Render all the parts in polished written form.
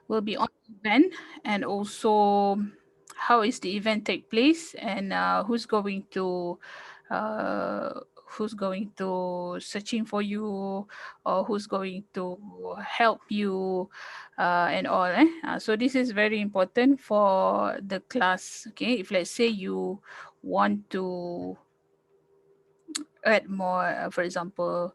will be on the event, and also how is the event take place, and uh, who's going to searching for you, or who's going to help you, and all. So this is very important for the class. Okay, if let's say you want to add more, for example,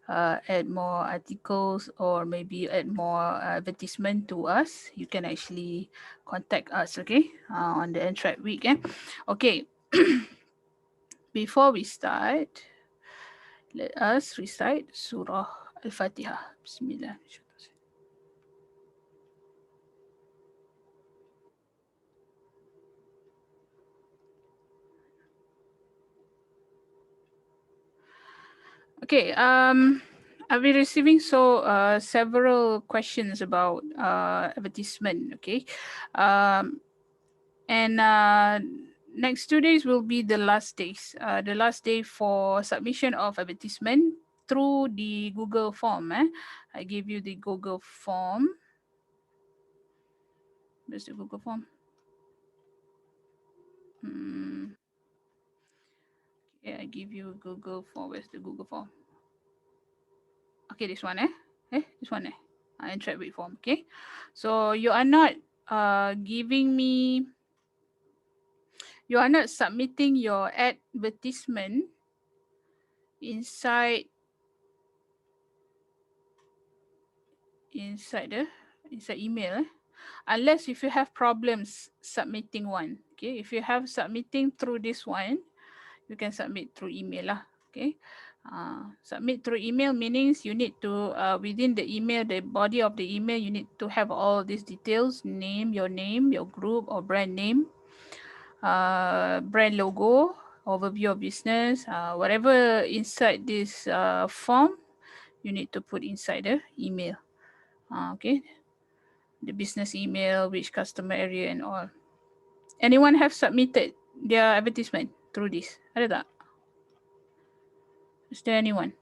add more articles, or maybe add more advertisement to us, you can actually contact us, okay, on the EntrepWeek. Okay, before we start, let us recite Surah Al-Fatihah. Bismillah. Okay, I've been receiving several questions about advertisement. Okay, um, and next 2 days will be the last days. The last day for submission of advertisement through the Google form. I give you the Google form. Where's the Google form? Yeah, I give you a Google form. Where's the Google form? Okay, this one. This one. EntrepWeek form. Okay, so you are not giving me. You are not submitting your advertisement inside inside the inside email, unless if you have problems submitting one. Okay, if you have submitting through this one, you can submit through email lah. Okay, submit through email meanings you need to within the email, the body of the email, you need to have all these details: name, your group or brand name, brand logo, overview of business, whatever inside this form, you need to put inside the email. Okay, the business email, which customer area and all. Anyone have submitted their advertisement through this? Ada tak? Is there anyone?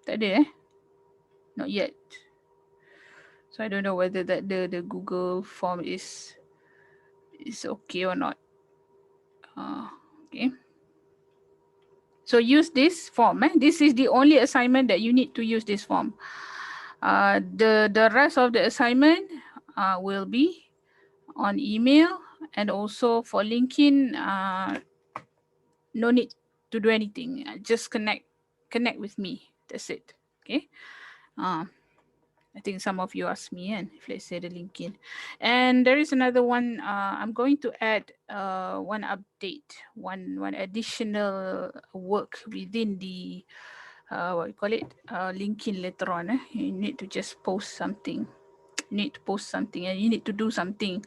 Tak ada. Not yet. So I don't know whether that the Google form is okay or not. Okay. So use this form. This is the only assignment that you need to use this form. The rest of the assignment will be on email, and also for LinkedIn, no need to do anything. Just connect with me. That's it. Okay. I think some of you asked me, and if let's say the LinkedIn, and there is another one. I'm going to add one update, one additional work within the what you call it, LinkedIn later on. You need to just post something. You need to post something, and you need to do something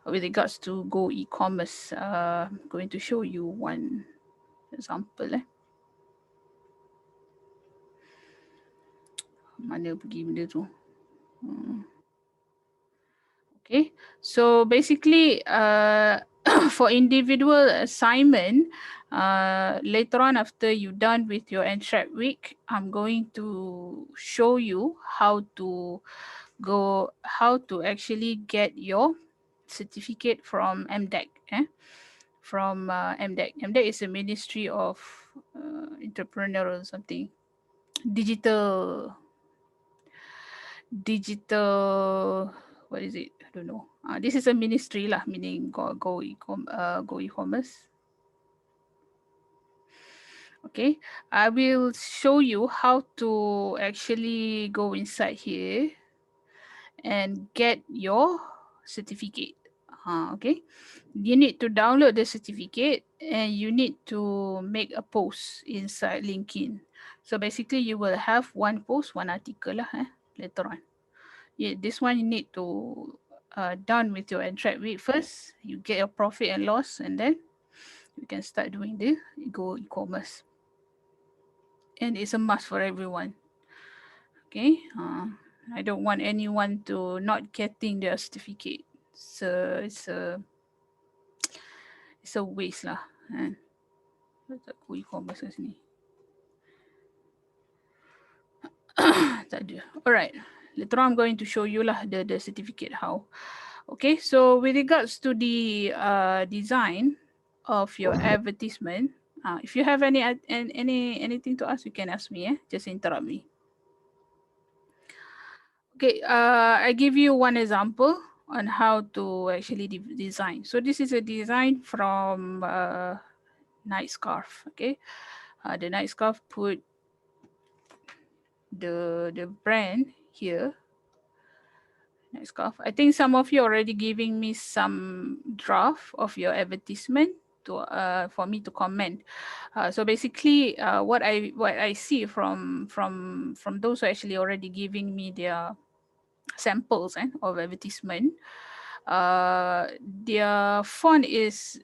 with regards to Go e-commerce. I'm going to show you one example. Mana pergi benda tu? Okay, so basically, for individual assignment, later on after you're done with your EntrepWeek, I'm going to show you how to actually get your certificate from MDEC. From MDEC. MDEC is a Ministry of Entrepreneur or something. Digital, what is it? I don't know. This is a ministry lah, meaning go e-commerce. Okay, I will show you how to actually go inside here and get your certificate. Okay, you need to download the certificate, and you need to make a post inside LinkedIn. So basically, you will have one post, one article lah, later on. Yeah, this one you need to done with your EntrepWeek first. You get your profit and loss, and then you can start doing the Go e-commerce. And it's a must for everyone. Okay, I don't want anyone to not getting their certificate. So it's a waste lah. And Go e-commerce kat sini. Tak ada. Alright. Later on I'm going to show you lah the certificate how. Okay, so with regards to the design of your advertisement, if you have anything to ask, you can ask me. Just interrupt me. Okay, I give you one example on how to actually design. So this is a design from night scarf. Okay, the night scarf put the brand here. Night scarf. I think some of you already giving me some draft of your advertisement to for me to comment. So basically, what I see from those who actually already giving me their samples of advertisement, their font is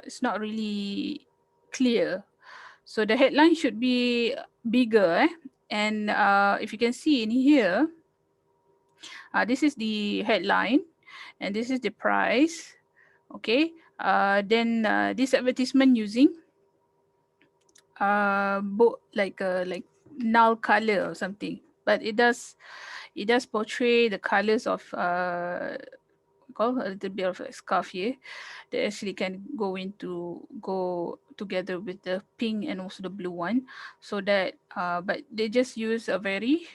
it's not really clear. So the headline should be bigger, and if you can see in here, this is the headline, and this is the price. Okay, then this advertisement using like null color or something, but it does portray the colors of call a little bit of a scarf here that actually can go together with the pink and also the blue one, so that but they just use a very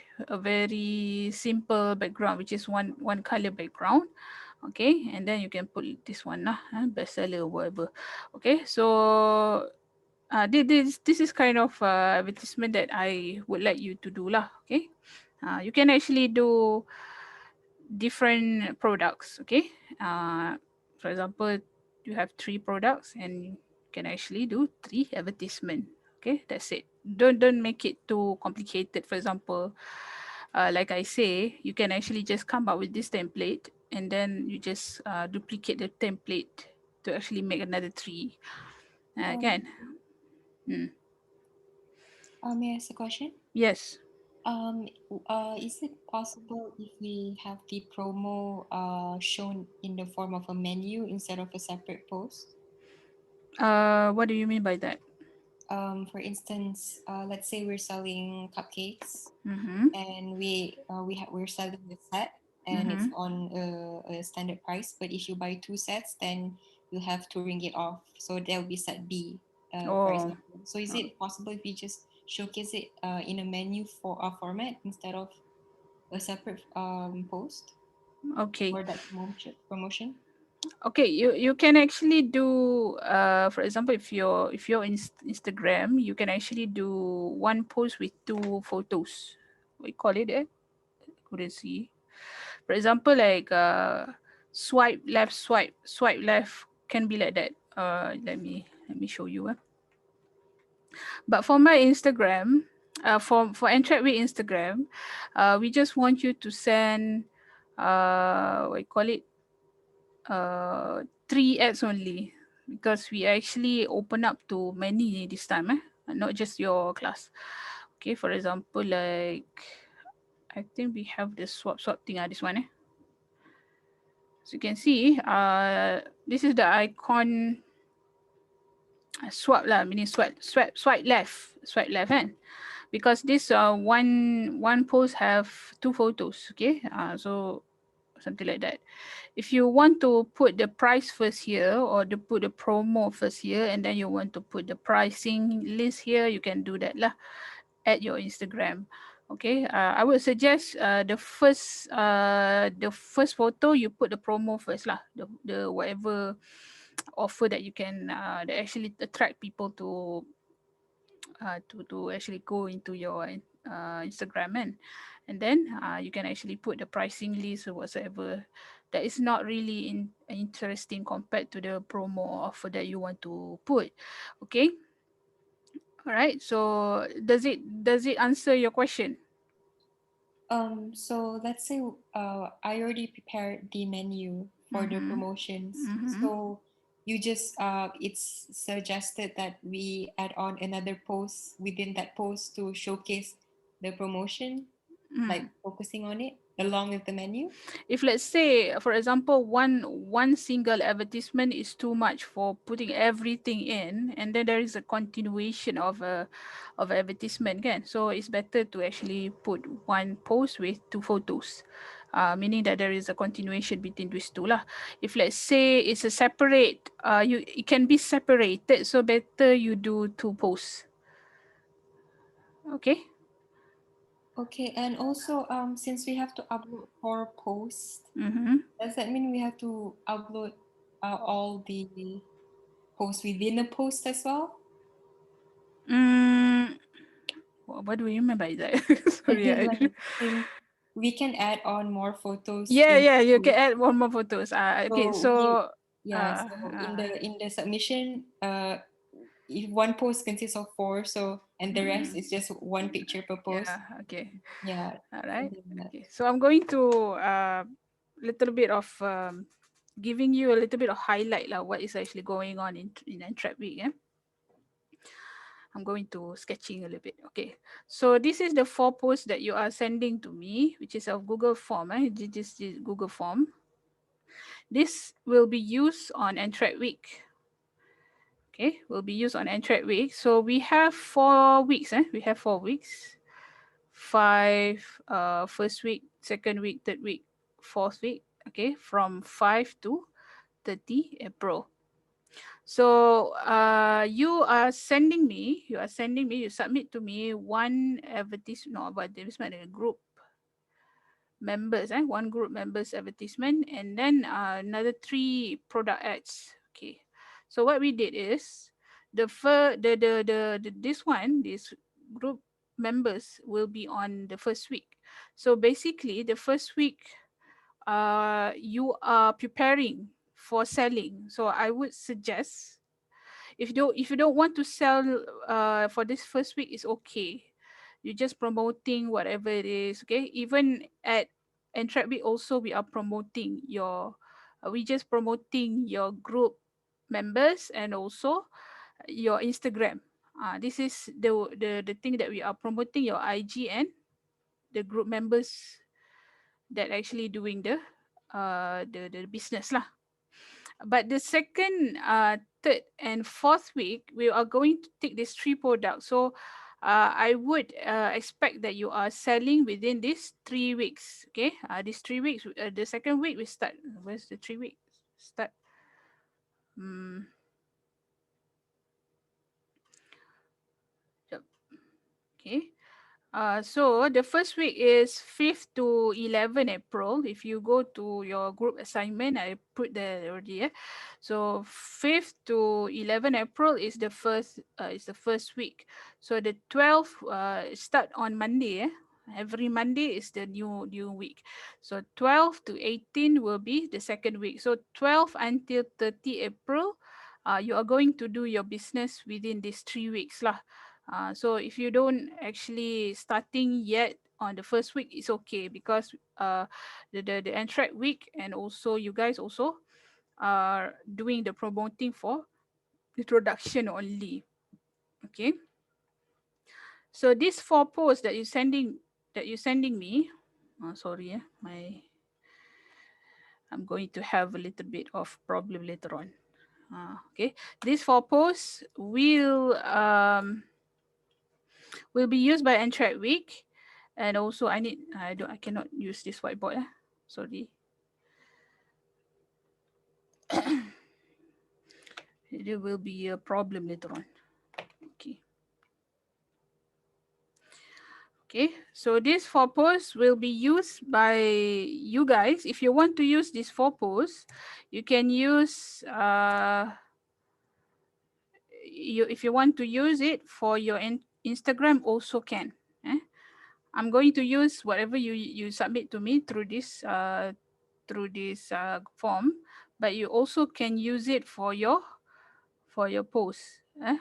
simple background, which is one color background. Okay, and then you can put this one lah, bestseller or whatever. Okay, so this is kind of advertisement that I would like you to do lah. Okay, you can actually do different products. Okay, for example, you have 3 products and you can actually do 3 advertisement. Okay, that's it. Don't make it too complicated. For example, like I say, you can actually just come up with this template and then you just duplicate the template to actually make another 3. Again. May I ask a question? Yes. Is it possible if we have the promo shown in the form of a menu instead of a separate post? What do you mean by that? For instance, let's say we're selling cupcakes Mm-hmm. and we're selling the set and it's Mm-hmm. on a standard price. But if you buy 2 sets, then you have to ringgit off. So there will be set B, for Oh, example. So is it possible if we just showcase it in a menu for a format instead of a separate post okay. for that promotion? Okay, you can actually do for example, if you're in Instagram, you can actually do one post with 2 photos. We call it couldn't see. For example, like swipe left, swipe left, can be like that. Let me show you. But for my Instagram, for EntrepWeek Instagram, we just want you to send what you call it, 3 ads only, because we actually open up to many this time, not just your class. Okay, for example, like I think we have the swap thing. This one, so you can see, this is the icon. Swap lah, meaning swipe left, kan? Because this one post have 2 photos. Okay, so something like that. If you want to put the price first here, or to put the promo first here, and then you want to put the pricing list here, you can do that lah at your Instagram. Okay, I would suggest the first photo you put the promo first lah, the whatever offer that you can that actually attract people to actually go into your Instagram, and then you can actually put the pricing list or whatsoever that is not really interesting compared to the promo offer that you want to put. Okay, all right. So does it answer your question? So let's say I already prepared the menu for the Mm-hmm. promotions. Mm-hmm. So you just it's suggested that we add on another post within that post to showcase the promotion, like focusing on it. along with the menu? If let's say, for example, one single advertisement is too much for putting everything in, and then there is a continuation of advertisement again, so it's better to actually put one post with two photos, meaning that there is a continuation between these two lah. If let's say it's a separate, it can be separated, so better you do two posts. Okay. Okay, and also since we have to upload 4 posts, Mm-hmm. does that mean we have to upload all the posts within a post as well? mm, what do you mean by that? As Sorry, in, like, since we can add on more photos yeah, in yeah, you can post, add one more photos. Okay, so we, so yeah, uh, so in uh, the submission, if one post consists of 4, so and the rest mm, is just one picture per post. yeah, okay, Yeah, all right. something like that. Okay, so I'm going to little bit of giving you a little bit of highlight like what is actually going on in EntrepWeek. Yeah, I'm going to sketching a little bit. Okay, so this is the 4 posts that you are sending to me, which is of Google form. This is Google form. This will be used on EntrepWeek. Okay, will be used on EntrepWeek. So we have 4 weeks. We have 4 weeks. Five, first week, second week, third week, fourth week. Okay, from 5 to 30 April. So you submit to me one advertisement, no, about advertisement, a group members, one group members advertisement, and then another 3 product ads. Okay, so what we did is this group members will be on the first week. So basically the first week you are preparing for selling, so I would suggest, if you don't want to sell for this first week, it's okay. You're just promoting whatever it is. Okay, even at EntrepWeek also we are promoting your we just promoting your group members and also your Instagram. This is the thing that we are promoting, your IG and the group members that actually doing the business lah. But the second, third, and fourth week, we are going to take these 3 products. So I would expect that you are selling within these 3 weeks. Okay, these 3 weeks. The second week we start. Where's the 3 weeks? Start. Um, okay. So the first week is 5th to 11 April. If you go to your group assignment, I put there already. So 5th to 11 April is the first week. So the 12th start on Monday. Every Monday is the new week. So 12 to 18 will be the second week. So 12 until 30 April, you are going to do your business within these 3 weeks lah. So if you don't actually starting yet on the first week, it's okay, because the Entrep week, and also you guys also are doing the promoting for introduction only. Okay. So these 4 posts that you sending me. Sorry, I'm going to have a little bit of problem later on. Okay, these 4 posts will be used by Entrep Week, and also I cannot use this whiteboard. Sorry, there will be a problem later on. Okay. Okay, so these 4 posts will be used by you guys. If you want to use these 4 posts, you can use if you want to use it for your Instagram also can. I'm going to use whatever you submit to me through this form, but you also can use it for your post,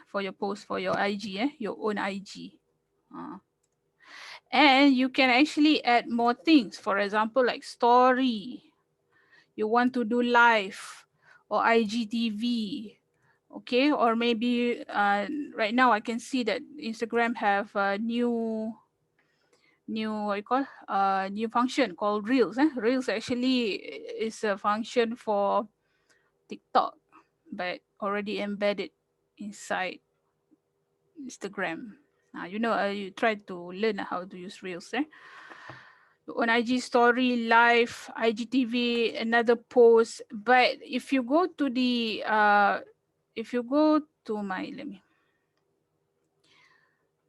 for your IG, your own IG. And you can actually add more things. For example, like story. You want to do live or IGTV. Okay, or maybe right now I can see that Instagram have what you call new function called Reels. Reels actually is a function for TikTok, but already embedded inside Instagram. You try to learn how to use Reels. On IG story, live, IGTV, another post. But if you go to my, let me,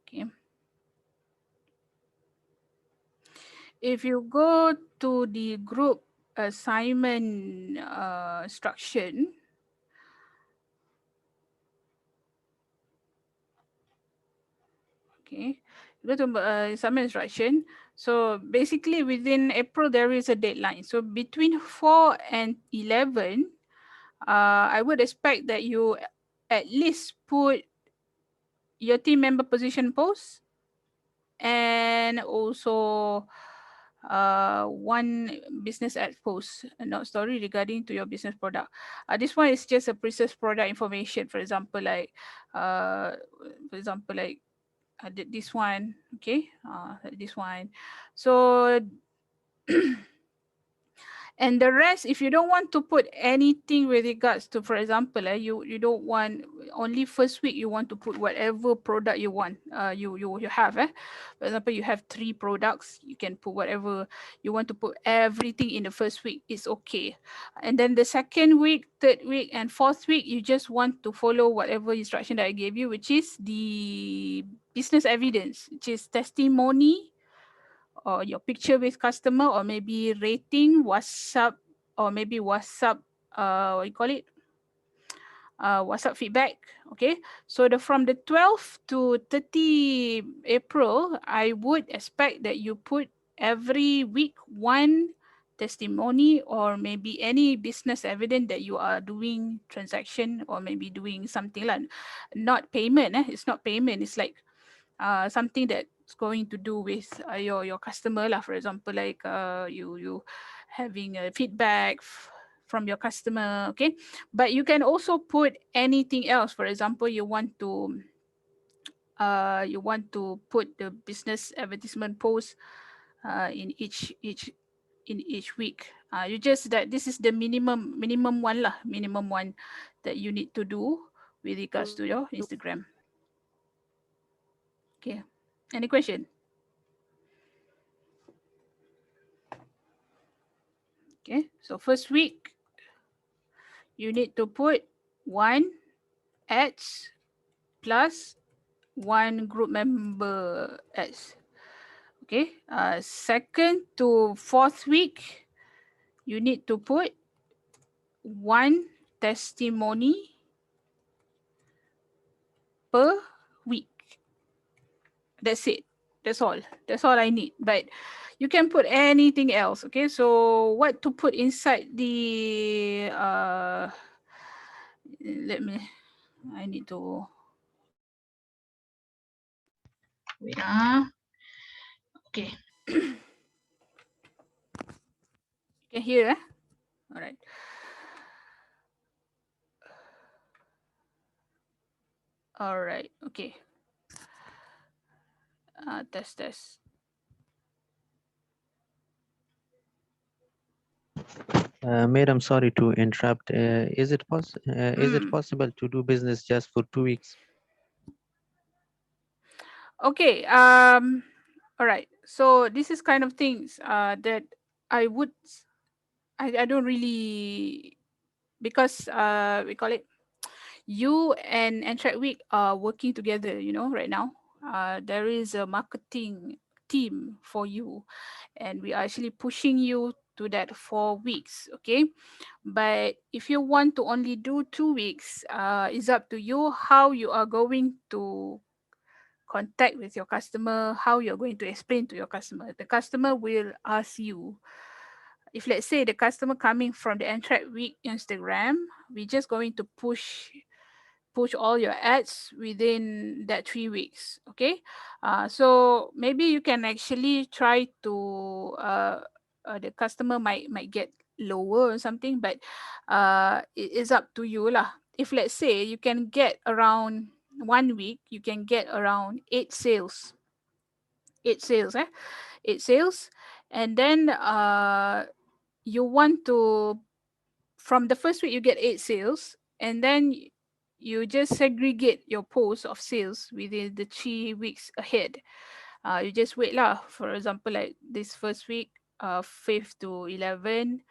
okay. If you go to the group assignment instruction, okay, go to assignment instruction. So basically within April, there is a deadline. So between 4 and 11, I would expect that you at least put your team member position post and also one business ad post, a note story regarding to your business product. This one is just a precise product information. Uh, for example, like this one, okay, this one. So and the rest, if you don't want to put anything with regards to, for example, you don't want only first week you want to put whatever product you want, you have, for example, you have 3 products, you can put whatever you want to put, everything in the first week is okay. And then the second week, third week, and fourth week, you just want to follow whatever instruction that I gave you, which is the business evidence, which is testimony, or your picture with customer, or maybe rating, WhatsApp, or maybe WhatsApp, what you call it, WhatsApp feedback. Okay, so from the 12th to 30 April, I would expect that you put every week one testimony, or maybe any business evidence that you are doing transaction, or maybe doing something like not payment. It's not payment. It's like something that's going to do with your customer lah. For example, like you having a feedback from your customer, okay. But you can also put anything else. For example, you want to put the business advertisement post in each week. You just that this is the minimum one lah, minimum one that you need to do with regards to your Instagram. Okay, any question? Okay, so first week you need to put one ads plus one group member ads. Okay, second to fourth week you need to put one testimony per week. That's it. That's all. That's all I need. But you can put anything else. Okay, so what to put inside the let me, I need to wait. Okay. You can hear, all right. All right. Okay. Test. Madam, sorry to interrupt. Is it Mm. possible to do business just for 2 weeks? Okay. All right. So this is kind of things that I would I don't really, because we call it, you and EntrepWeek are working together, right now. There is a marketing team for you, and we are actually pushing you to that 4 weeks, okay? But if you want to only do 2 weeks, it's up to you how you are going to contact with your customer, how you're going to explain to your customer. The customer will ask you, if let's say the customer coming from the Entrep Week Instagram, we're just going to push all your ads within that 3 weeks. Okay, so maybe you can actually try to the customer might get lower or something, but it is up to you lah. If let's say you can get around 1 week, you can get around 8 sales eight sales, 8 sales. And then you want to, from the first week you get 8 sales, and then you just segregate your post of sales within the 3 weeks ahead. You just wait lah. For example, like this first week, 5th to 11.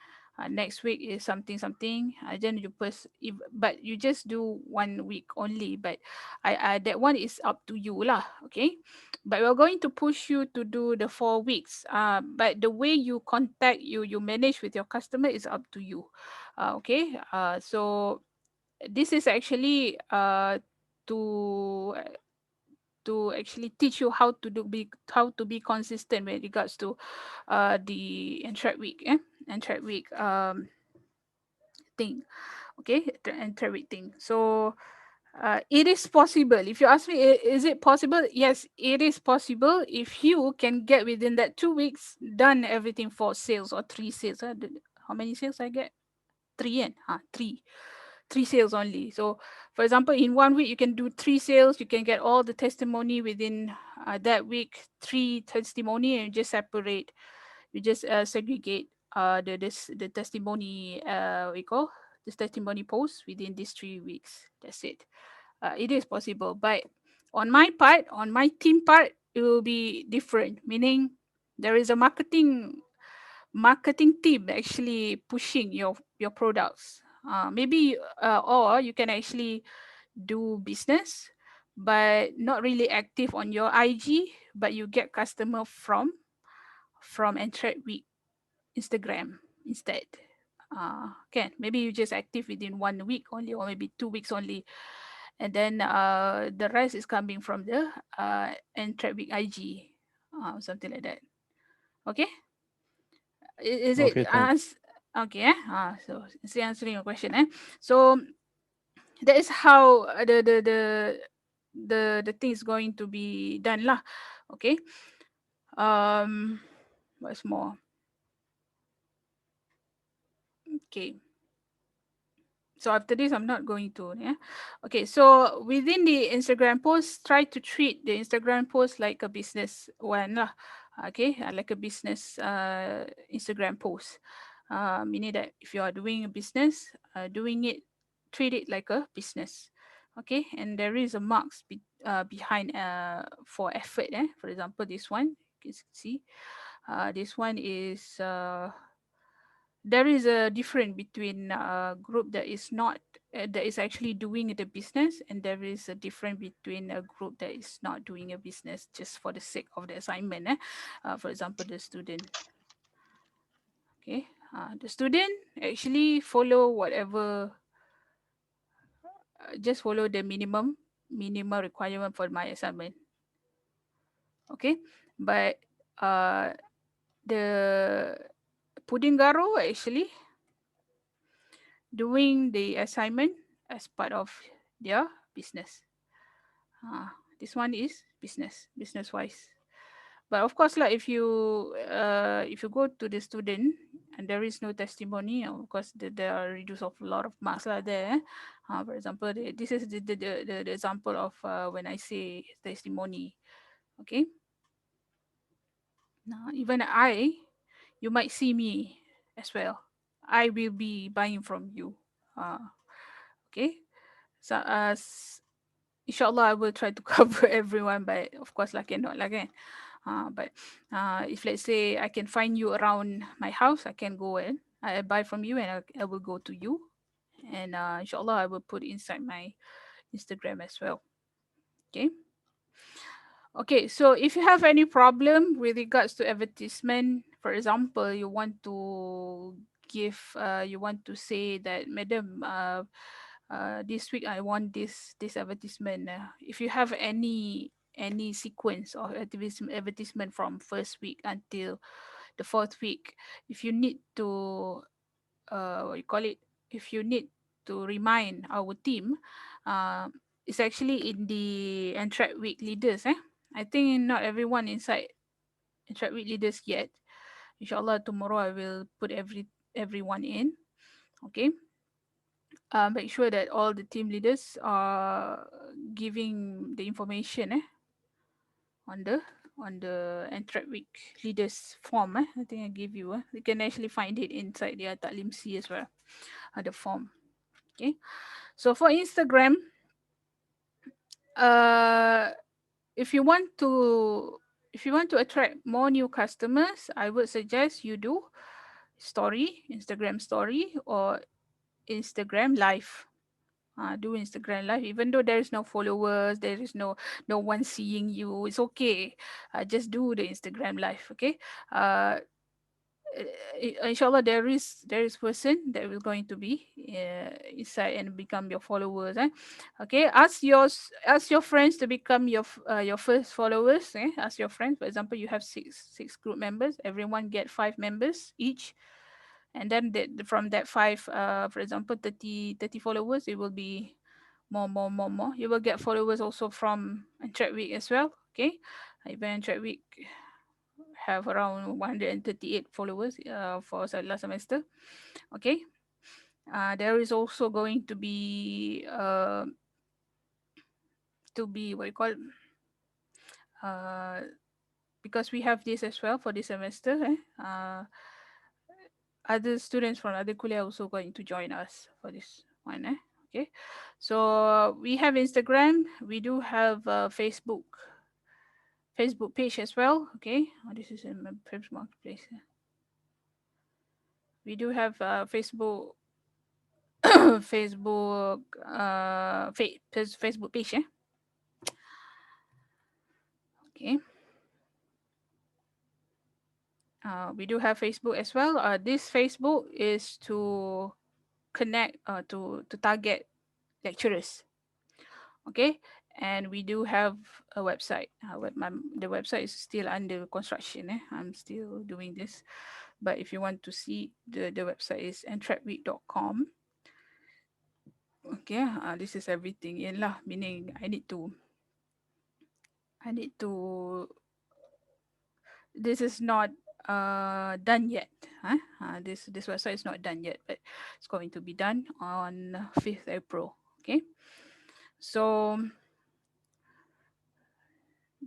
Next week is something something. Then you post, if, but you just do 1 week only. But I that one is up to you lah. Okay, but we're going to push you to do the 4 weeks. But the way you contact, you manage with your customer is up to you. Okay. So this is actually to actually teach you how to be consistent with regards to the Entrep Week, Entrep Week thing. Okay, the Entrep Week thing. So it is possible. If you ask me, is it possible? Yes, it is possible if you can get within that 2 weeks done everything for sales or 3 sales. How many sales I get? Three, and three sales only. So for example, in 1 week you can do 3 sales, you can get all the testimony within that week, three testimony, and you just separate, you just segregate the testimony, we call this testimony post within these 3 weeks. That's it. It is possible, but on my part, on my team part, it will be different, meaning there is a marketing team actually pushing your products. Maybe or you can actually do business but not really active on your IG, but you get customer from Entrep Week Instagram instead. Can maybe you just active within 1 week only, or maybe 2 weeks only, and then the rest is coming from the Entrep Week IG, something like that. Okay, is it Okay, thank okay? So is answering your question? So that is how the thing is going to be done lah. Okay. Um, what's more? Okay. So after this, I'm not going to. Yeah. Okay. So within the Instagram post, try to treat the Instagram post like a business one lah. Okay, like a business Instagram post. Meaning that if you are doing a business, doing it, treat it like a business. Okay, and there is a behind for effort. For example, this one you can see. This one is there is a difference between a group that is not that is actually doing the business, and there is a difference between a group that is not doing a business just for the sake of the assignment. For example, the student. Okay, the student actually follow whatever, just follow the minimum requirement for my assignment. Okay, but the pudding garo actually doing the assignment as part of their business. This one is business wise. But of course, like if you go to the student and there is no testimony, of course there are reduce of a lot of marks lah there. For example, this is the example of when I say testimony. Okay. Now even you might see me as well. I will be buying from you. Okay. So inshallah, I will try to cover everyone, but of course, like cannot, like kan. But if let's say I can find you around my house, I can go and I buy from you, and I will go to you, and inshallah, I will put inside my Instagram as well. Okay. Okay, so if you have any problem with regards to advertisement, for example, you want to you want to say that, madam, this week I want this advertisement. If you have any sequence of advertisement from first week until the fourth week, if you need to what you call it, if you need to remind our team, uh, it's actually in the Entrep Week leaders. I think not everyone inside Entrep Week leaders yet. Inshallah, tomorrow I will put everyone in. Okay. Make sure that all the team leaders are giving the information on the on the EntrepWeek leaders form. I think I gave you. You can actually find it inside the Taklim C as well, the form. Okay. So for Instagram, uh, if you want to attract more new customers, I would suggest you do Instagram story or Instagram live. Do Instagram live, even though there is no followers, there is no one seeing you. It's okay. Just do the Instagram live. Okay. Uh, Inshallah, there is person that will going to be inside and become your followers. Okay, ask your friends to become your first followers. Ask your friends. For example, you have six group members. Everyone get 5 members each, and then from that five, for example, 30 followers, it will be more. You will get followers also from EntrepWeek as well. Okay, even EntrepWeek have around 138 followers for last semester. Okay, there is also going to be what you call, uh, because we have this as well for this semester. Other students from other kuliah also going to join us for this one. Okay, so we have Instagram. We do have Facebook page as well. Okay, this is in my Facebook marketplace. We do have Facebook Facebook Facebook page. Okay, we do have Facebook as well. This Facebook is to connect to target lecturers. Okay, and we do have a website. The website is still under construction. I'm still doing this, but if you want to see the website is entrepweek.com. Okay, this is everything in lah. Meaning I need to. This is not done yet. This website is not done yet, but it's going to be done on 5th April. Okay, so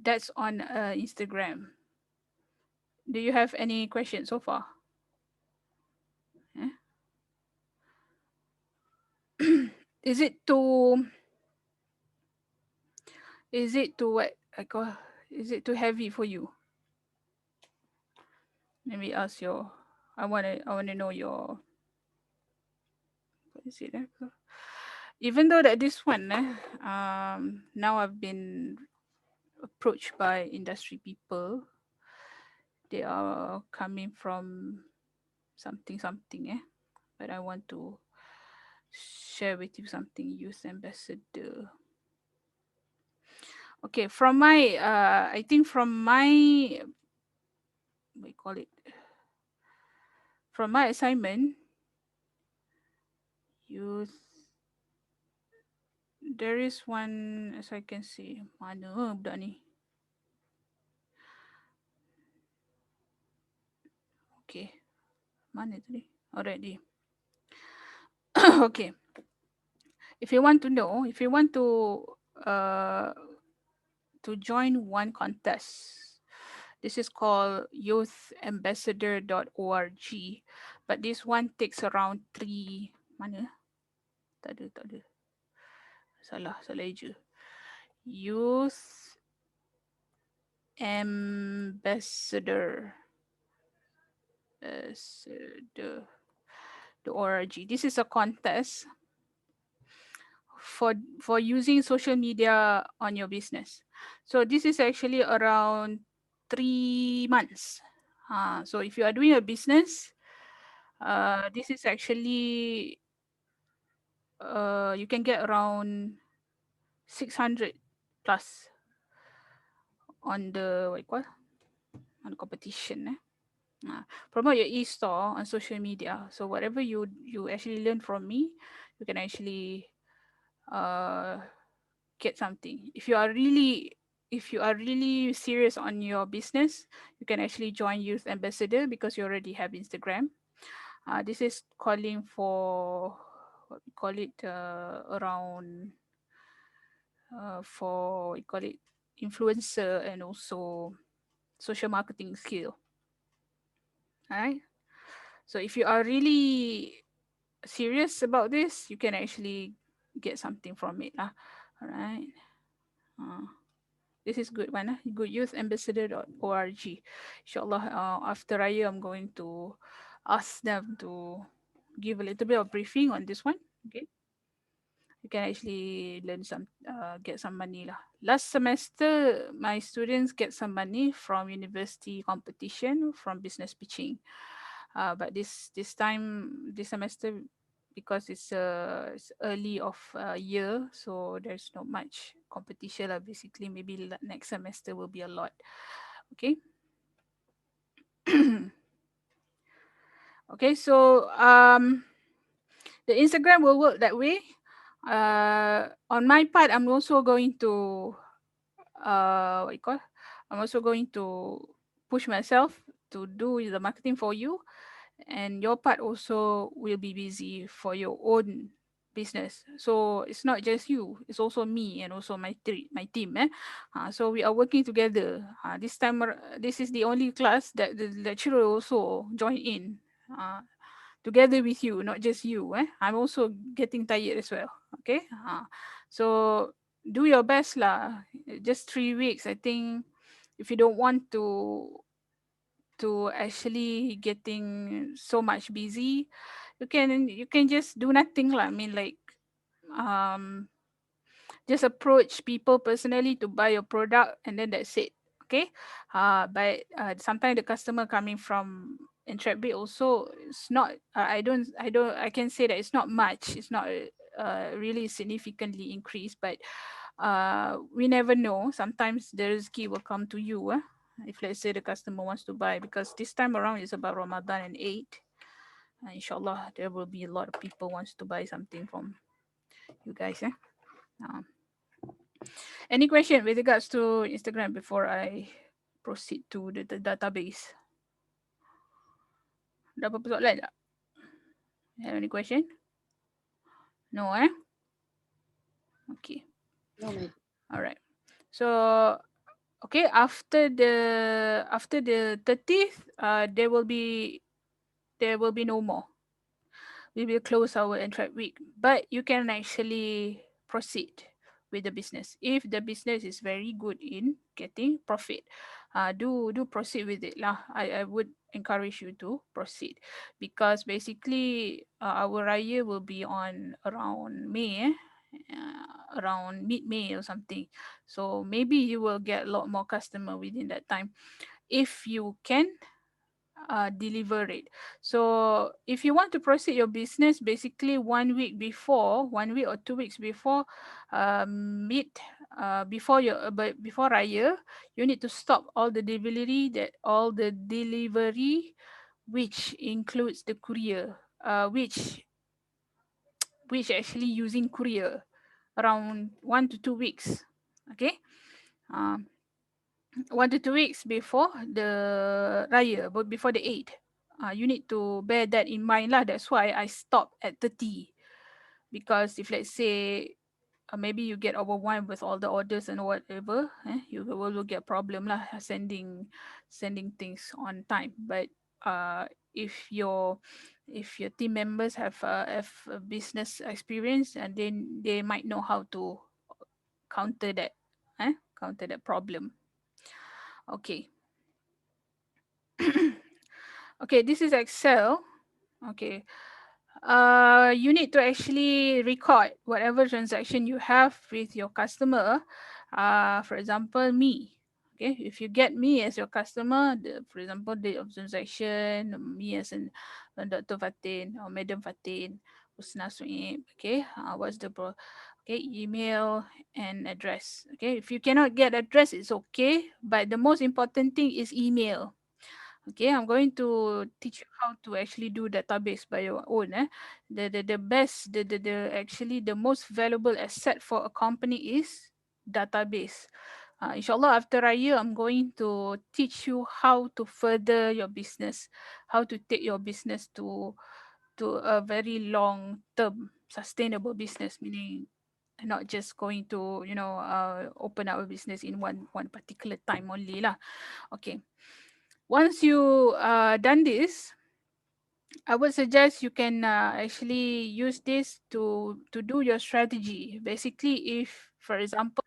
that's on Instagram. Do you have any questions so far? Eh? Is it too what I call, is it too heavy for you? Let me ask your, I wanna know your, what is it? Even though that this one, now I've been approached by industry people. They are coming from something, but I want to share with you something. Youth ambassador. Okay, from my I think from my, we call it, from my assignment, youth, there is one, as I can see. Mana budak ni? Okay, mana tadi? Already. Okay. If you want to know, if you want uh to join one contest, this is called youthambassador.org. But this one takes around 3, mana? Tak ada. Salah je. Youth ambassador. The org. This is a contest for using social media on your business. So this is actually around 3 months. So if you are doing a business, this is actually you can get around 600 plus on the, what you call, on the competition. Promote your e-store on social media. So whatever you actually learn from me, you can actually uh, get something. If you are really serious on your business, you can actually join Youth Ambassador because you already have Instagram. This is calling for, what we call it, around for, we call it, influencer, and also social marketing skill. All right. So if you are really serious about this, you can actually get something from it. All right. Uh, this is good one. Goodyouthabassador.org. Inshallah, after Raya, I'm going to ask them to give a little bit of briefing on this one. Okay. You can actually learn some, get some money lah. Last semester, my students get some money from university competition from business pitching. But this time, this semester, because it's early of year, so there's not much competition lah. Basically, maybe next semester will be a lot. Okay. Okay. So the Instagram will work that way. On my part, I'm also going to what you call? I'm also going to push myself to do the marketing for you, and your part also will be busy for your own business. So it's not just you; it's also me and also my team. So we are working together. This time, this is the only class that the lecturer also join in. Together with you, not just you. I'm also getting tired as well. Okay. So do your best lah. Just 3 weeks. I think if you don't want to actually getting so much busy, you can just do nothing lah. I mean, like, um just approach people personally to buy your product, and then that's it. Okay. But sometimes the customer coming from Entrepreneur also, it's not, I can say that it's not much, it's not really significantly increased, but we never know. Sometimes the risky will come to you, if let's say the customer wants to buy, because this time around is about Ramadan and Eid. Inshallah, there will be a lot of people wants to buy something from you guys. Um, Any question with regards to Instagram before I proceed to the database? Ada apa-apa soalan tak? Have any question? No, eh? Okay. No, madam. All right. So, okay, after the 30th, there will be no more. We will close our Entrep week, but you can actually proceed with the business if the business is very good in getting profit. Do proceed with it lah. I would encourage you to proceed, because basically our raya will be on around May, around mid-May or something. So maybe you will get a lot more customer within that time if you can deliver it. So if you want to proceed your business, basically 1 week before, 1 week or 2 weeks before, mid before your but before Raya, you need to stop all the delivery, which includes the courier, which actually using courier around 1 to 2 weeks. Okay. Um, 1 to 2 weeks before the Raya, but before the Eid. You need to bear that in mind lah. That's why I stopped at 30. Because if let's say maybe you get overwhelmed with all the orders and whatever, you will get problem lah sending things on time. But if your team members have a business experience, and then they might know how to counter that, counter that problem. Okay. Okay, this is Excel. Okay. You need to actually record whatever transaction you have with your customer. For example, me. Okay, if you get me as your customer, for example, date of transaction, me as an Dr. Fatin or Madam Fatin, Usna Suib. Okay, what's the okay, email and address. Okay, if you cannot get address, it's okay, but the most important thing is email. Okay, I'm going to teach you how to actually do database by your own. The best, actually the most valuable asset for a company is database. Inshallah, after a year, I'm going to teach you how to further your business, how to take your business to a very long term sustainable business, meaning not just going to open our business in one particular time only lah. Okay, once you done this, I would suggest you can actually use this to do your strategy. Basically, if for example,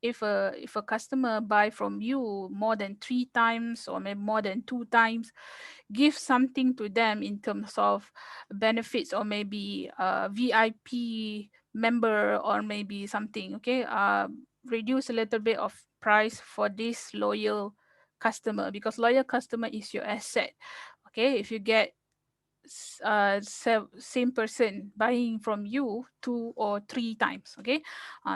if a customer buy from you more than 3 times or maybe more than 2 times, give something to them in terms of benefits, or maybe VIP member, or maybe something. Okay, reduce a little bit of price for this loyal customer, because loyal customer is your asset. Okay, if you get same person buying from you 2 or 3 times. Okay,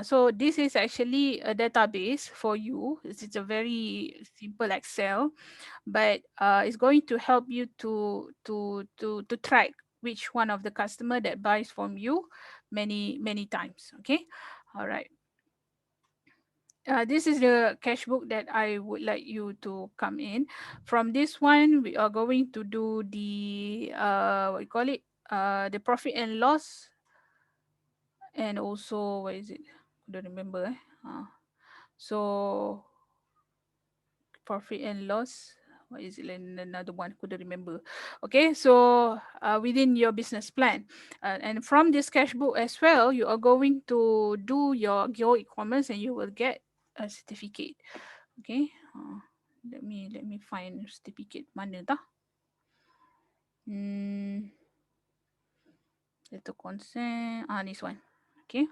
so this is actually a database for you. It's a very simple Excel, but it's going to help you to track which one of the customer that buys from you many times. Okay, all right. This is the cash book that I would like you to come in. From this one, we are going to do the what you call it, the profit and loss, and also what is it? I don't remember. So profit and loss. What is it? And another one, couldn't remember. Okay, so within your business plan, and from this cash book as well, you are going to do your e-commerce, and you will get a certificate. Okay, let me find certificate mana tah. Hmm, little consent. This one. Okay.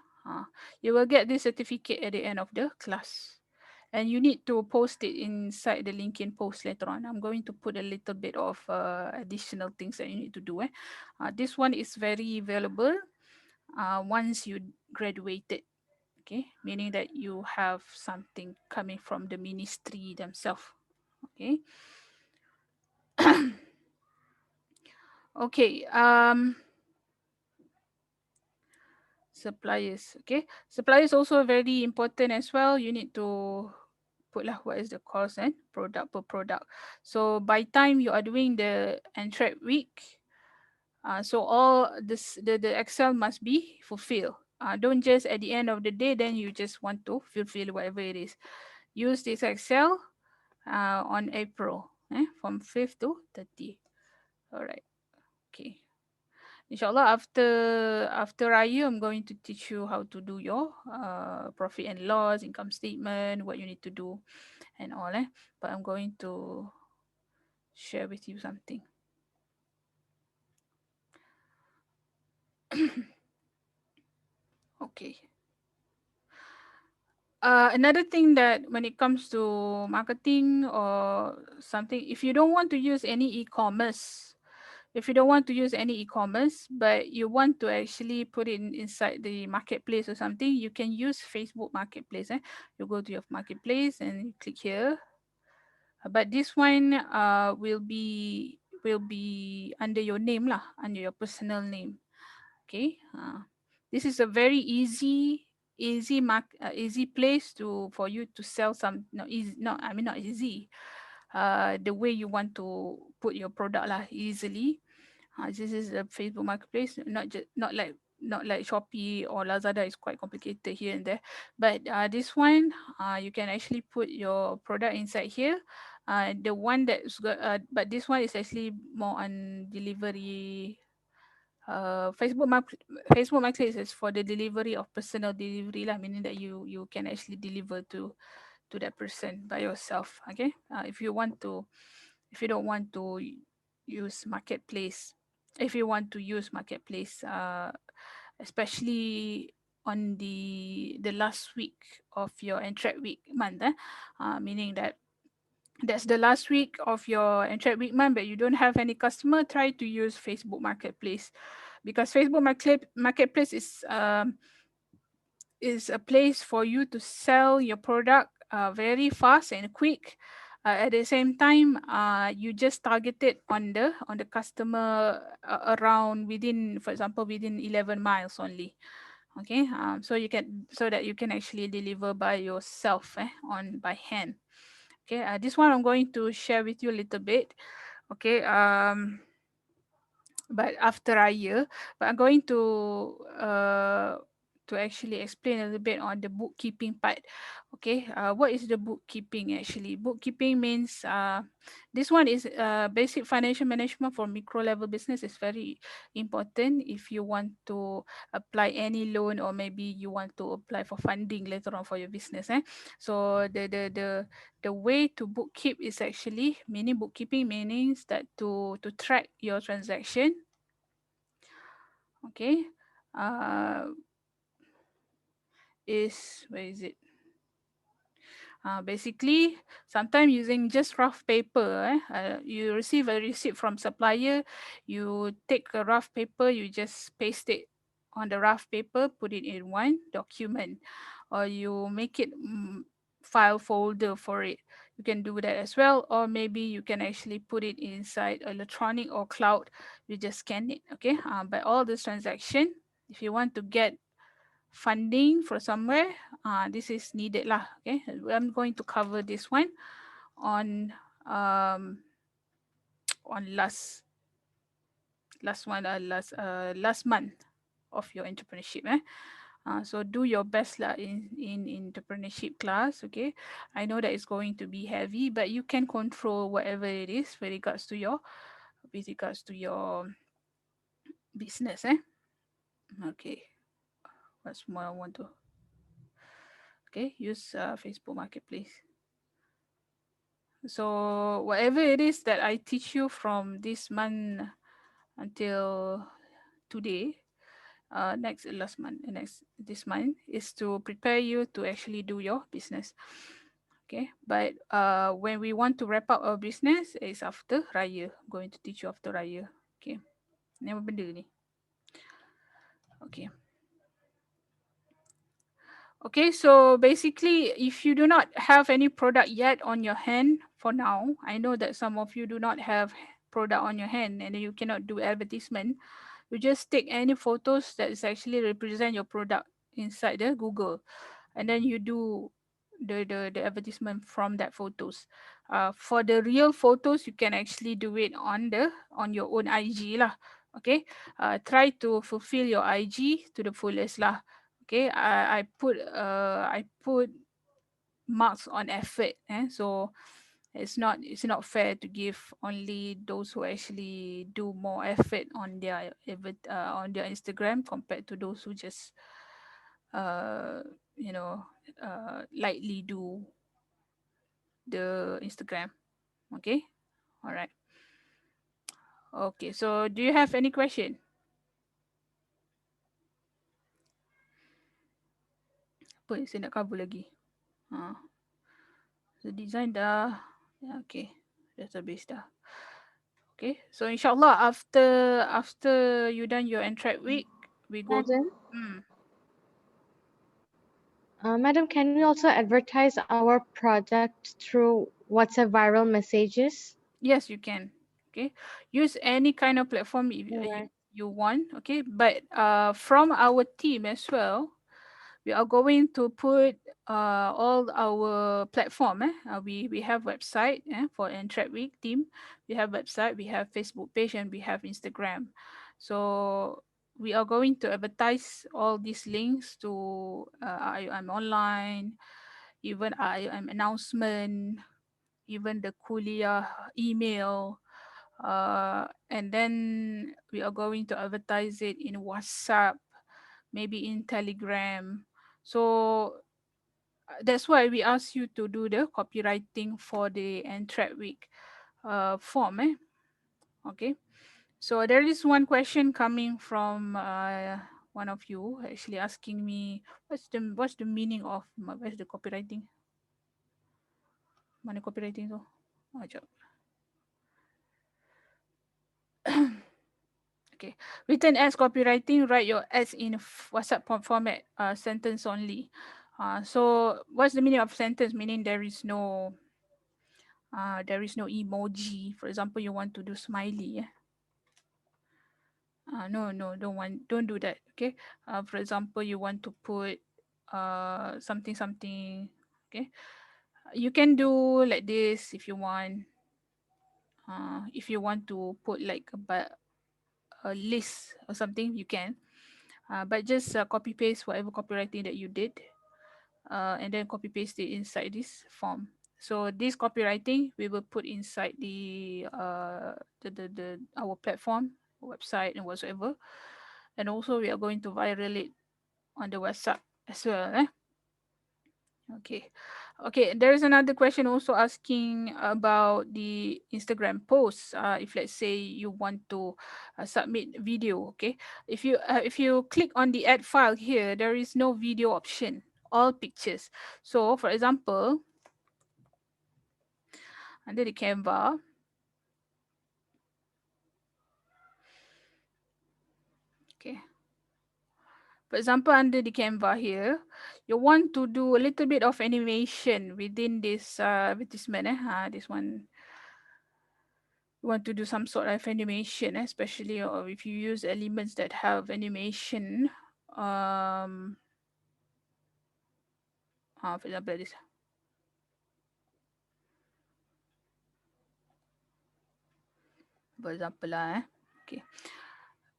You will get this certificate at the end of the class, and you need to post it inside the LinkedIn post later on. I'm going to put a little bit of additional things that you need to do. This one is very valuable once you graduated. Okay, meaning that you have something coming from the ministry themselves. Okay. Okay. Suppliers. Okay, suppliers also very important as well. You need to put lah what is the cost and product per product. So by time you are doing the EntrepWeek, so all this the Excel must be fulfilled. Don't just at the end of the day then you just want to fulfill whatever it is. Use this Excel on April, from 5th to 30th. All right. Okay. Inshallah, after Raya, I'm going to teach you how to do your profit and loss, income statement, what you need to do, and all. But I'm going to share with you something. Okay. Another thing that when it comes to marketing or something, if you don't want to use any e-commerce, if you don't want to use any e-commerce, but you want to actually put it inside the marketplace or something, you can use Facebook Marketplace. You go to your marketplace and you click here. But this one will be under your name lah, under your personal name. Okay. This is a very easy place for you to sell some. No, easy. No, I mean not easy. The way you want to put your product lah easily. This is a Facebook Marketplace, not like Shopee or Lazada. Is quite complicated here and there, but this one, you can actually put your product inside here. The one that's got, but this one is actually more on delivery. Facebook Marketplace is for the delivery of personal delivery lah, meaning that you can actually deliver to that person by yourself. Okay, if you don't want to use marketplace, if you want to use marketplace, especially on the last week of your Entrep week month, meaning that that's the last week of your Entrep week month, but you don't have any customer, try to use Facebook Marketplace, because Facebook Marketplace is a place for you to sell your product very fast and quick. At the same time, you just target it on the customer around within, for example, within 11 miles only. Okay, so that you can actually deliver by yourself, on by hand. Okay, this one I'm going to share with you a little bit. Okay, but after a year, but I'm going to to actually explain a little bit on the bookkeeping part. Okay, what is the bookkeeping actually? Bookkeeping means this one is basic financial management for micro level business is very important if you want to apply any loan, or maybe you want to apply for funding later on for your business. So the way to bookkeep is actually meaning bookkeeping meanings that to track your transaction. Okay, uh, is where is it? Basically, sometimes using just rough paper, you receive a receipt from supplier, you take a rough paper, you just paste it on the rough paper, put it in one document, or you make it file folder for it. You can do that as well, or maybe you can actually put it inside electronic or cloud. You just scan it. Okay, but all this transaction, if you want to get funding for somewhere, this is needed lah. Okay, I'm going to cover this one on um on last month of your entrepreneurship. So do your best lah in entrepreneurship class. Okay, I know that it's going to be heavy, but you can control whatever it is with regards to your business. Okay, what's more I want to, okay, use Facebook Marketplace. So whatever it is that I teach you from this month until today, next last month, next this month is to prepare you to actually do your business. Okay, but when we want to wrap up our business is after Raya. I'm going to teach you after Raya. Okay, ni apa benda ni? Okay. Okay, so basically, if you do not have any product yet on your hand for now, I know that some of you do not have product on your hand and you cannot do advertisement. You just take any photos that is actually represent your product inside the Google, and then you do the advertisement from that photos. For the real photos, you can actually do it on your own IG lah. Okay, try to fulfill your IG to the fullest lah. Okay, I put marks on effort. So it's not fair to give only those who actually do more effort on on their Instagram compared to those who just uh you know lightly do the Instagram. Okay, all right. Okay, so do you have any question? Apa yang saya nak cover lagi? So design dah. Yeah, okay, that's habis dah. Okay, so inshallah after you done your EntrepWeek, we go. Madam, Mm, Madam, can we also advertise our project through WhatsApp viral messages? yes, you can. Okay, use any kind of platform All right. you want. Okay, but from our team as well, we are going to put all our platform. We have website for EntrepWeek team. We have website, we have Facebook page, and we have Instagram. So we are going to advertise all these links to I'm online, even I'm announcement, even the kuliah email, and then we are going to advertise it in WhatsApp, maybe in Telegram. So that's why we ask you to do the copywriting for the EntrepWeek form. Okay. So there is one question coming from one of you actually asking me what's the meaning of what's the copywriting? Mana copywriting tu? Oh, jap. Okay. Written as copywriting, write your ads in WhatsApp format, sentence only. So what's the meaning of sentence? Meaning there is no emoji. For example, you want to do smiley. No, don't do that. Okay. For example, you want to put something something. Okay. You can do like this if you want. If you want to put like a list or something, you can. But just copy paste whatever copywriting that you did, and then copy paste it inside this form. So this copywriting we will put inside the our platform, website and whatsoever, and also we are going to viral it on the WhatsApp as well. Okay. Okay, there is another question also asking about the Instagram posts. If let's say you want to submit video, okay? If you click on the add file here, there is no video option, all pictures. So for example, under the Canva, okay. For example, under the Canva here, you want to do a little bit of animation within this advertisement. This one, you want to do some sort of animation, especially or if you use elements that have animation. Um, for example, this. For example, okay.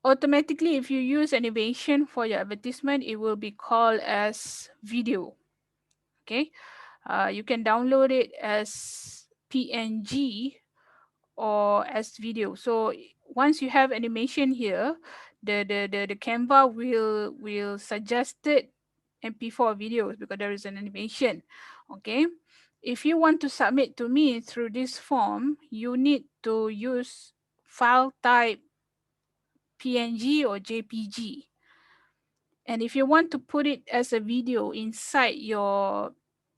Automatically, if you use animation for your advertisement, it will be called as video. Okay. You can download it as PNG or as video. So once you have animation here, the Canva will suggested MP4 videos because there is an animation. Okay. If you want to submit to me through this form, you need to use file type PNG or JPG. And if you want to put it as a video inside your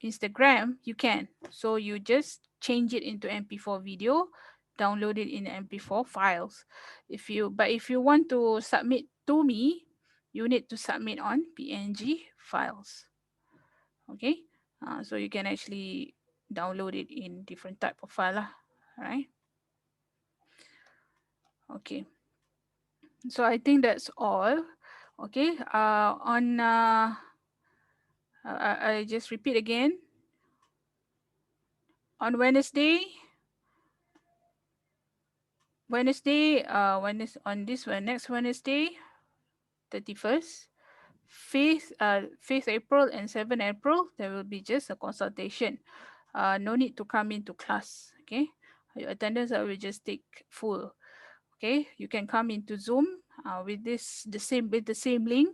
Instagram, you can. So you just change it into MP4 video, download it in MP4 files. If you want to submit to me, you need to submit on PNG files. Okay. So you can actually download it in different type of file lah. Right. Okay. So I think that's all. Okay. I just repeat again. On on this one, next Wednesday, 31st, 5th April and 7th April, there will be just a consultation. No need to come into class. Okay. Your attendance I will just take full. Okay. You can come into Zoom with the same link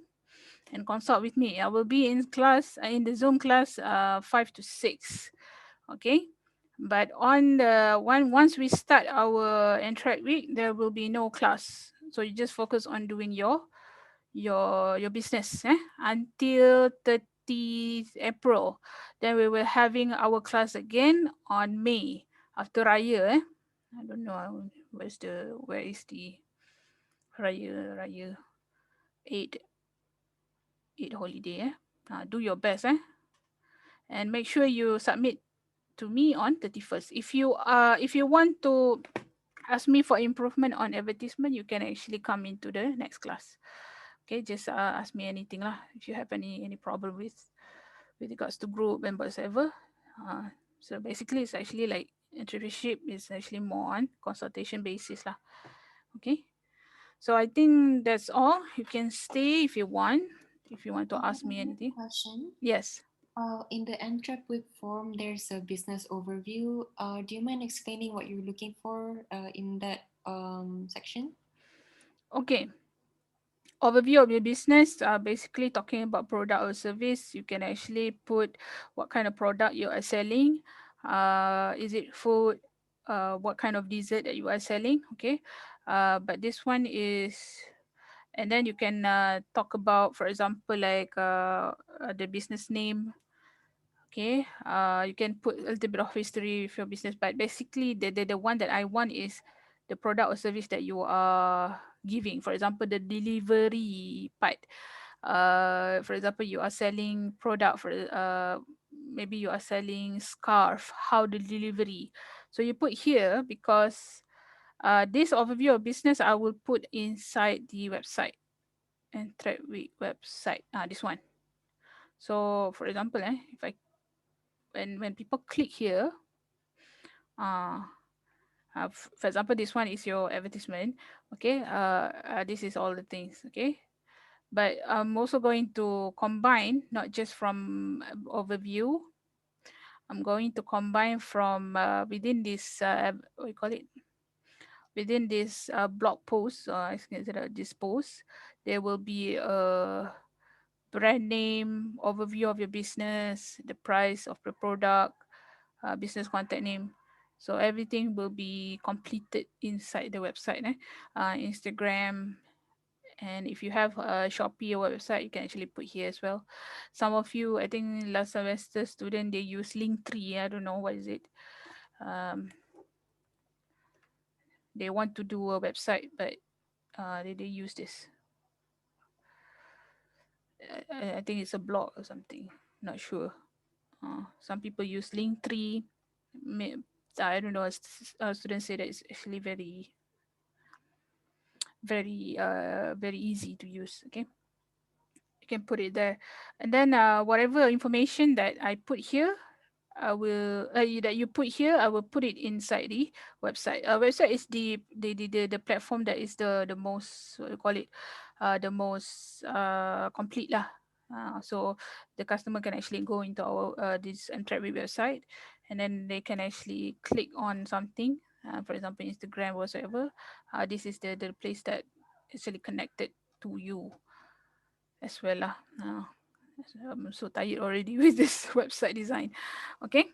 and consult with me. I will be in class in the Zoom class 5 to 6. Okay. But on the once we start our EntrepWeek, there will be no class. So you just focus on doing your business until 30th April. Then we will having our class again on May after Raya. I don't know where is the Raya Eid holiday. Do your best and make sure you submit to me on 31st. If you want to ask me for improvement on advertisement, you can actually come into the next class. Okay, just ask me anything lah. If you have any problem with regards to group and whatever. So basically, it's actually like entrepreneurship is actually more on consultation basis lah. Okay, so I think that's all. You can stay if you want. If you want to I have ask me another anything, question. yes. In the EntrepWeek form, there's a business overview. Do you mind explaining what you're looking for in that section? Okay. Overview of your business, basically talking about product or service. You can actually put what kind of product you are selling. Is it food? What kind of dessert that you are selling? Okay. But this one is, and then you can talk about, for example, like the business name. Okay. You can put a little bit of history with your business, but basically the one that I want is the product or service that you are giving. For example, the delivery part. For example, you are selling product for maybe you are selling scarf. How the delivery? So you put here because this overview of business I will put inside the website and EntrepWeek website. This one. So for example, if I when people click here, uh, for example, this one is your advertisement. Okay, this is all the things. Okay, But I'm also going to combine, not just from overview. I'm going to combine from within this what you call it, within this blog post, I consider this post, there will be a brand name, overview of your business, the price of the product, business contact name. So everything will be completed inside the website. Instagram, and if you have a Shopee or website, you can actually put here as well. Some of you, I think last semester student, they use Linktree. I don't know what is it. Um, they want to do a website, but they use this. I think it's a blog or something. Not sure. Some people use Linktree. I don't know. Students say that it's actually very easy to use. Okay, you can put it there, and then whatever information that I put here, I will that you put here, I will put it inside the website. Website is the platform that is the most, what you call it, the most complete lah. So the customer can actually go into our this EntrepWeek website, and then they can actually click on something. For example, Instagram or whatever. This is the place that actually connected to you as well lah. I'm so tired already with this website design. Okay.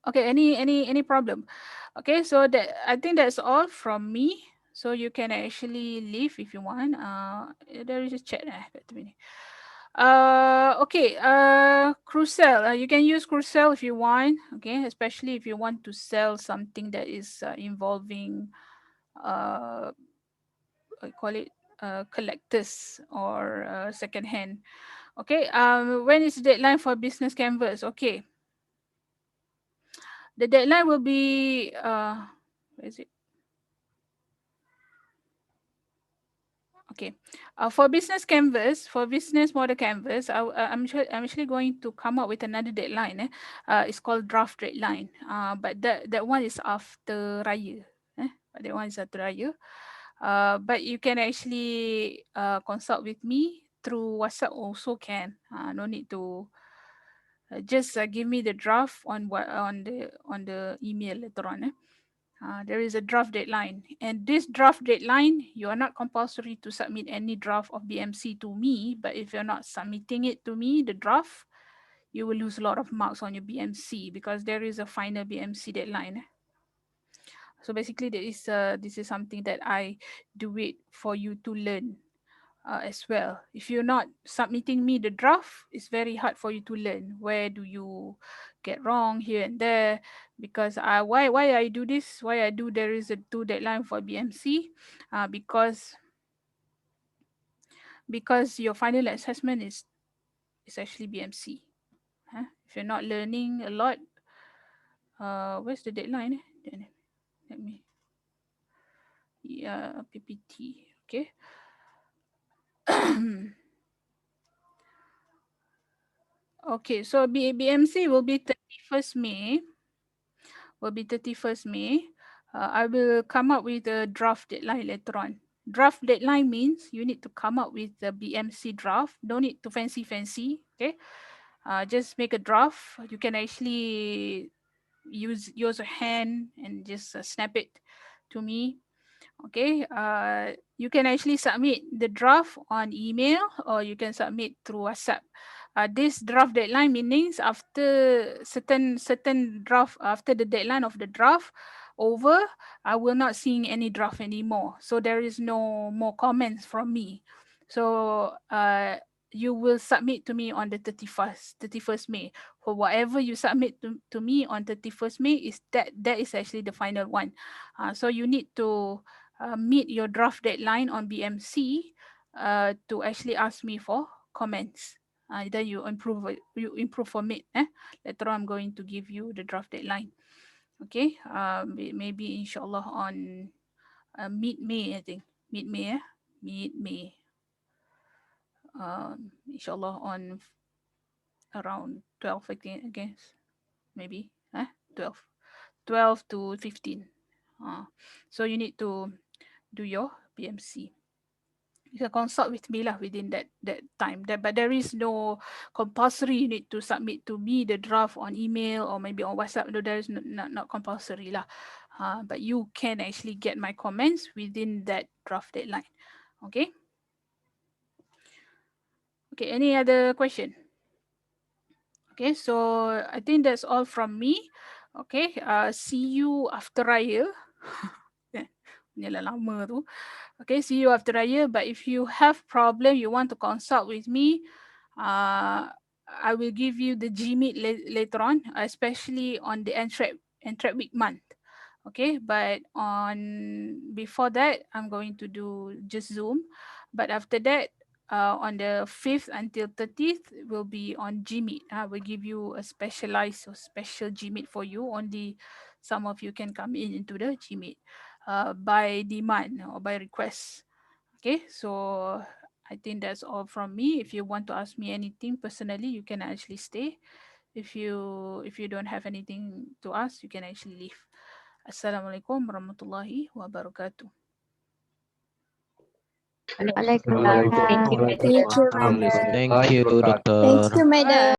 Okay, any problem? Okay, so that I think that's all from me. So you can actually leave if you want. There is a chat. Wait a minute. Okay. Crucell. You can use Crucell if you want. Okay, especially if you want to sell something that is involving what you call it, collectors or second hand. Okay. When is the deadline for business canvas? Okay, the deadline will be where is it? Okay, for business canvas, for business model canvas, I'm actually going to come up with another deadline. It's called draft deadline. But that one is after Raya. But that one is after Raya. But you can actually consult with me through WhatsApp also can. No need to just give me the draft on what on the email later on. There is a draft deadline, and this draft deadline, you are not compulsory to submit any draft of BMC to me. But if you're not submitting it to me, the draft, you will lose a lot of marks on your BMC because there is a final BMC deadline. So basically, this is something that I do it for you to learn as well. If you're not submitting me the draft, it's very hard for you to learn. Where do you get wrong here and there? Because why I do this? Why I do there is a two deadline for BMC? Because your final assessment is actually BMC. If you're not learning a lot, where's the deadline? Then let me, yeah, PPT. Okay. Okay, so BMC will be 31st May. Will be 31st May. I will come up with a draft deadline later on. Draft deadline means you need to come up with the BMC draft. Don't need to fancy. Okay. Just make a draft. You can actually use your hand and just snap it to me. Okay. You can actually submit the draft on email or you can submit through WhatsApp. This draft deadline means after certain draft, after the deadline of the draft over, I will not seeing any draft anymore. So there is no more comments from me. So you will submit to me on the 31st May. For whatever you submit to me on 31st May, is that is actually the final one. So you need to meet your draft deadline on BMC to actually ask me for comments. Then you improve for me. Later on, I'm going to give you the draft deadline. Okay. Maybe inshallah on mid May, I think. Mid May. Mid May. Inshallah on around 12, I think, I guess. Maybe. 12. 12 to 15. So you need to do your BMC. You can consult with me lah within that time. But there is no compulsory you need to submit to me the draft on email or maybe on WhatsApp. No, there is not compulsory lah. But you can actually get my comments within that draft deadline. Okay. Okay. Any other question? Okay. So I think that's all from me. Okay. See you after Raya. Yalah lama tu. Okay, see you after Raya. But if you have problem, you want to consult with me, I will give you the Gmeet later on, especially on the EntrepWeek month. Okay, but before that, I'm going to do just Zoom. But after that, on the 5th until 30th will be on Gmeet. I will give you a specialized or special Gmeet for you. Only some of you can come into the Gmeet by demand or by request. Okay, so I think that's all from me. If you want to ask me anything personally, you can actually stay. If you don't have anything to ask, you can actually leave. Assalamualaikum warahmatullahi wabarakatuh. Waalaikumsalam. Thank you, Thank you, madam. Dr. Thank you, madam.